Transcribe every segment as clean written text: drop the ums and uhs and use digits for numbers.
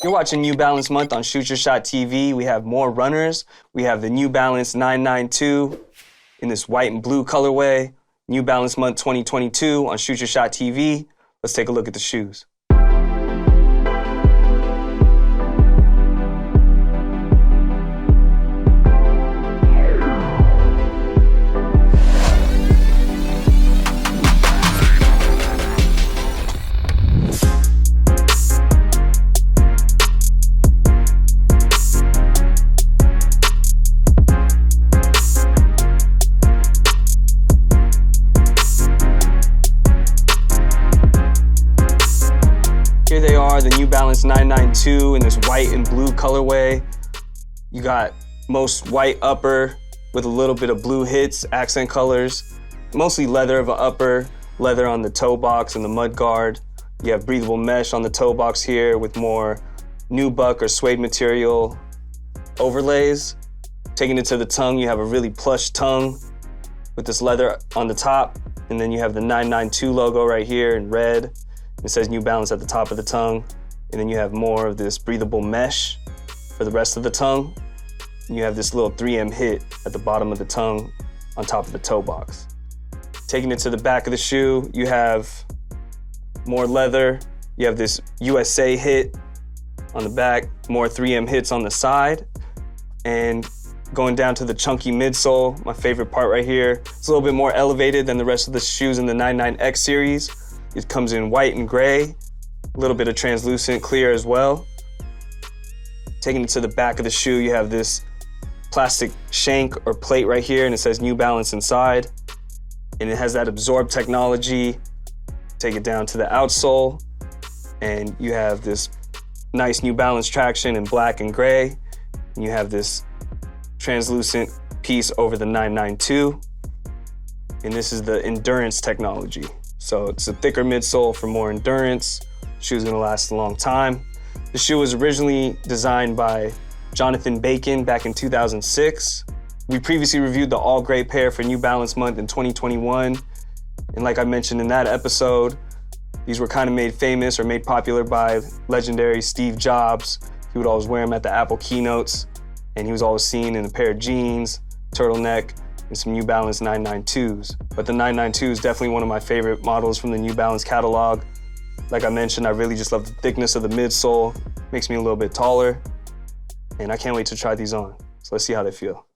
You're watching New Balance Month on Shoot Your Shot TV. We have more runners. We have the New Balance 992 in this white and blue colorway. New Balance Month 2022 on Shoot Your Shot TV. Let's take a look at the shoes. Here they are, the New Balance 992 in this white and blue colorway. You got most white upper with a little bit of blue hits, accent colors. Mostly leather of an upper, leather on the toe box and the mud guard. You have breathable mesh on the toe box here with more nubuck or suede material overlays. Taking it to the tongue, you have a really plush tongue with this leather on the top. And then you have the 992 logo right here in red. It says New Balance at the top of the tongue. And then you have more of this breathable mesh for the rest of the tongue. And you have this little 3M hit at the bottom of the tongue on top of the toe box. Taking it to the back of the shoe, you have more leather. You have this USA hit on the back, more 3M hits on the side. And going down to the chunky midsole, my favorite part right here. It's a little bit more elevated than the rest of the shoes in the 99X series. It comes in white and gray, a little bit of translucent clear as well. Taking it to the back of the shoe, you have this plastic shank or plate right here, and it says New Balance inside. And it has that absorb technology. Take it down to the outsole, and you have this nice New Balance traction in black and gray. And you have this translucent piece over the 992. And this is the endurance technology. So it's a thicker midsole for more endurance. Shoe's gonna last a long time. The shoe was originally designed by Jonathan Bacon back in 2006. We previously reviewed the all gray pair for New Balance Month in 2021. And like I mentioned in that episode, these were kind of made famous or made popular by legendary Steve Jobs. He would always wear them at the Apple keynotes, and he was always seen in a pair of jeans, turtleneck, and some New Balance 992s. But the 992 is definitely one of my favorite models from the New Balance catalog. Like I mentioned, I really just love the thickness of the midsole. Makes me a little bit taller. And I can't wait to try these on. So let's see how they feel.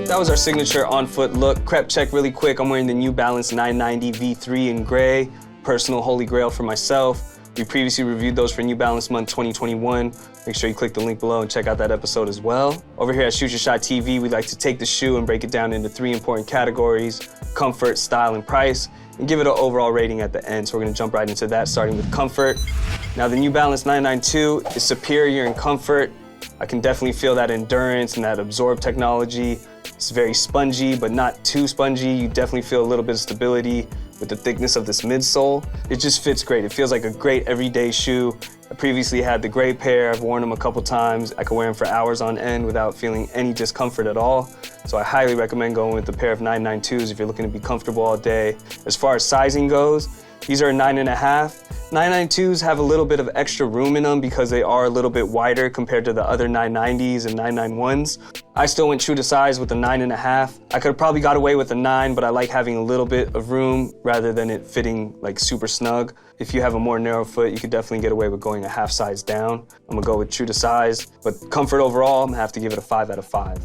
That was our signature on-foot look. Crep check really quick. I'm wearing the New Balance 990 V3 in gray, personal holy grail for myself. We previously reviewed those for New Balance Month 2021. Make sure you click the link below and check out that episode as well. Over here at Shoot Your Shot TV, we like to take the shoe and break it down into 3 important categories: comfort, style, and price, and give it an overall rating at the end. So we're gonna jump right into that, starting with comfort. Now the New Balance 992 is superior in comfort. I can definitely feel that endurance and that absorb technology. It's very spongy, but not too spongy. You definitely feel a little bit of stability with the thickness of this midsole. It just fits great. It feels like a great everyday shoe. I previously had the gray pair. I've worn them a couple times. I could wear them for hours on end without feeling any discomfort at all. So I highly recommend going with the pair of 992s if you're looking to be comfortable all day. As far as sizing goes, these are 9.5. 992s have a little bit of extra room in them because they are a little bit wider compared to the other 990s and 991s. I still went true to size with the 9.5. I could have probably got away with a 9, but I like having a little bit of room rather than it fitting like super snug. If you have a more narrow foot, you could definitely get away with going a half size down. I'm gonna go with true to size, but comfort overall, I'm gonna have to give it a 5 out of 5.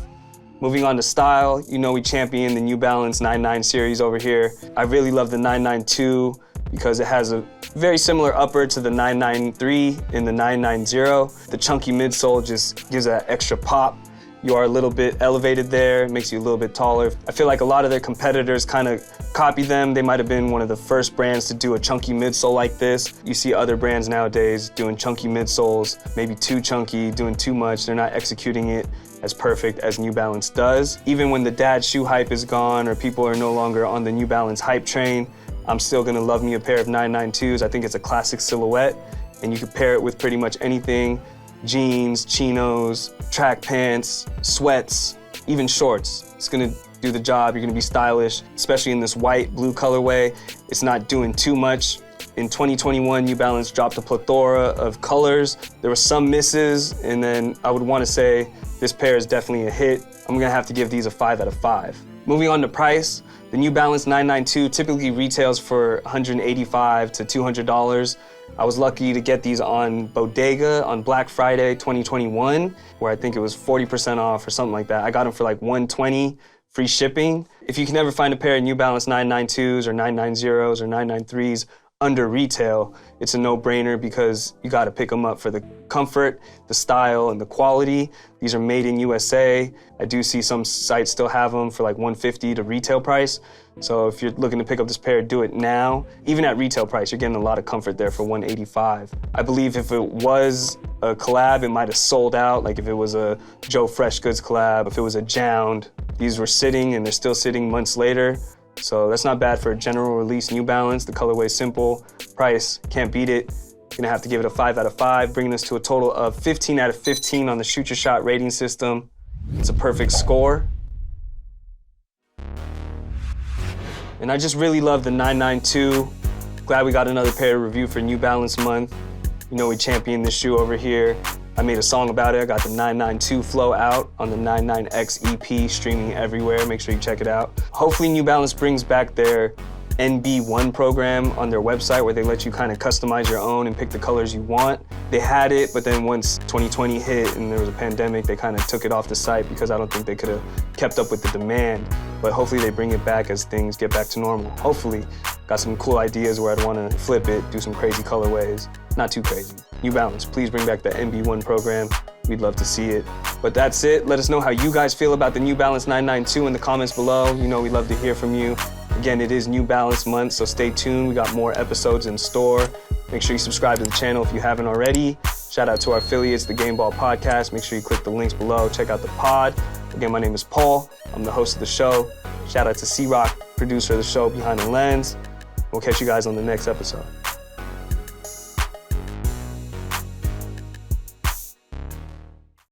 Moving on to style, you know we champion the New Balance 99 series over here. I really love the 992 because it has a very similar upper to the 993 and the 990. The chunky midsole just gives that extra pop. You are a little bit elevated there, makes you a little bit taller. I feel like a lot of their competitors kind of copy them. They might have been one of the first brands to do a chunky midsole like this. You see other brands nowadays doing chunky midsoles, maybe too chunky, doing too much. They're not executing it as perfect as New Balance does. Even when the dad shoe hype is gone or people are no longer on the New Balance hype train, I'm still gonna love me a pair of 992s. I think it's a classic silhouette, and you can pair it with pretty much anything. Jeans, chinos, track pants, sweats, even shorts. It's gonna do the job. You're gonna be stylish, especially in this white, blue colorway. It's not doing too much. In 2021, New Balance dropped a plethora of colors. There were some misses, and then I would wanna say this pair is definitely a hit. I'm gonna have to give these a 5 out of 5. Moving on to price, the New Balance 992 typically retails for $185 to $200. I was lucky to get these on Bodega on Black Friday 2021, where I think it was 40% off or something like that. I got them for like $120, free shipping. If you can ever find a pair of New Balance 992s or 990s or 993s under retail, it's a no-brainer because you gotta pick them up for the comfort, the style, and the quality. These are made in USA. I do see some sites still have them for like $150 to retail price. So if you're looking to pick up this pair, do it now. Even at retail price, you're getting a lot of comfort there for $185. I believe if it was a collab, it might have sold out. Like if it was a Joe Fresh Goods collab, if it was a Jound, these were sitting and they're still sitting months later. So that's not bad for a general release New Balance. The colorway is simple, price, can't beat it. Gonna have to give it a 5 out of 5, bringing us to a total of 15 out of 15 on the Shoot Your Shot rating system. It's a perfect score. And I just really love the 992. Glad we got another pair to review for New Balance month. You know we championed this shoe over here. I made a song about it. I got the 992 flow out on the 99X EP, streaming everywhere. Make sure you check it out. Hopefully New Balance brings back their NB1 program on their website where they let you kind of customize your own and pick the colors you want. They had it, but then once 2020 hit and there was a pandemic, they kind of took it off the site because I don't think they could have kept up with the demand. But hopefully they bring it back as things get back to normal. Hopefully. Got some cool ideas where I'd want to flip it, do some crazy colorways. Not too crazy. New Balance, please bring back the NB1 program. We'd love to see it. But that's it. Let us know how you guys feel about the New Balance 992 in the comments below. You know we'd love to hear from you. Again, it is New Balance month, so stay tuned. We got more episodes in store. Make sure you subscribe to the channel if you haven't already. Shout out to our affiliates, the Game Ball Podcast. Make sure you click the links below. Check out the pod. Again, my name is Paul. I'm the host of the show. Shout out to C-Rock, producer of the show, Behind the Lens. We'll catch you guys on the next episode.